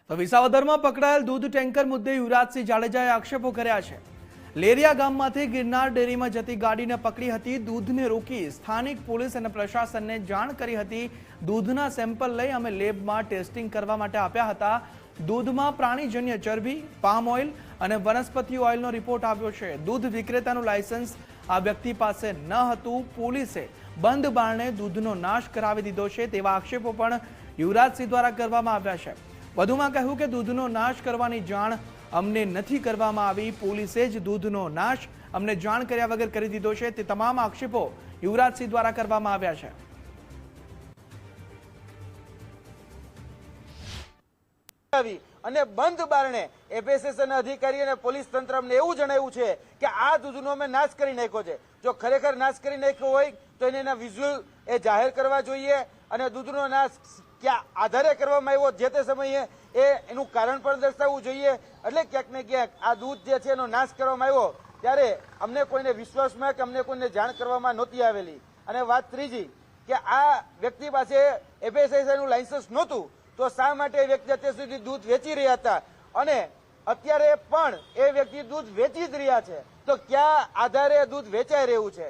તો વિસાવદરમાં પકડાયેલ દૂધ ટેન્કર મુદ્દે યુવરાજસિંહ જાડેજાએ આક્ષેપો કર્યા છે। લેરિયા ગામમાંથી ગિરનાર ડેરીમાં જતી ગાડીને પકડી હતી। દૂધને રોકી સ્થાનિક પોલીસ અને પ્રશાસનને જાણ કરી હતી। દૂધના સેમ્પલ લઈ અમે લેબમાં ટેસ્ટિંગ કરવા માટે આપ્યા હતા। દૂધમાં પ્રાણીજન્ય ચરબી, પામ ઓઇલ અને વનસ્પતિ ઓઇલનો રિપોર્ટ આવ્યો છે। દૂધ વિક્રેતાનું લાયસન્સ આ વ્યક્તિ પાસે ન હતું। પોલીસે બંધ બારણે દૂધનો નાશ કરાવી દીધો છે તેવા આક્ષેપો પણ યુવરાજસિંહ દ્વારા કરવામાં આવ્યા છે। વધુમાં કહ્યું કે દૂધનો નાશ કરવાની જાણ અમને નથી કરવામાં આવી। પોલીસે જ દૂધનો નાશ અમને જાણ કર્યા વગર કરી દીધો છે। તે તમામ આક્ષેપો યુવરાજસિંહ દ્વારા કરવામાં આવ્યા છે। અને બંધ બારણે એફએસએસએન અધિકારી અને પોલીસ તંત્ર અમને એવું જણાવ્યું છે કે આ દૂધનો અમે નાશ કરી નાખ્યો છે। જો ખરેખર નાશ કરી નાખ્યો હોય તો એના વિઝ્યુઅલ એ જાહેર કરવા જોઈએ અને દૂધનો નાશ ક્યાં આધારે કરવામાં આવ્યો જે તે સમયે એનું કારણ પણ દર્શાવવું જોઈએ। એટલે ક્યાંક ને ક્યાંક આ દૂધ જે છે એનો નાશ કરવામાં આવ્યો ત્યારે અમને કોઈને વિશ્વાસમાં કે અમને કોઈને જાણ કરવામાં નહોતી આવેલી। અને વાત ત્રીજી કે આ વ્યક્તિ પાસે એફએસએસઆઈનું લાયસન્સ નહોતું તો શા માટે એ વ્યક્તિ અત્યાર સુધી દૂધ વેચી રહ્યા હતા અને અત્યારે પણ એ વ્યક્તિ દૂધ વેચી જ રહ્યા છે? તો ક્યાં આધારે દૂધ વેચાઈ રહ્યું છે?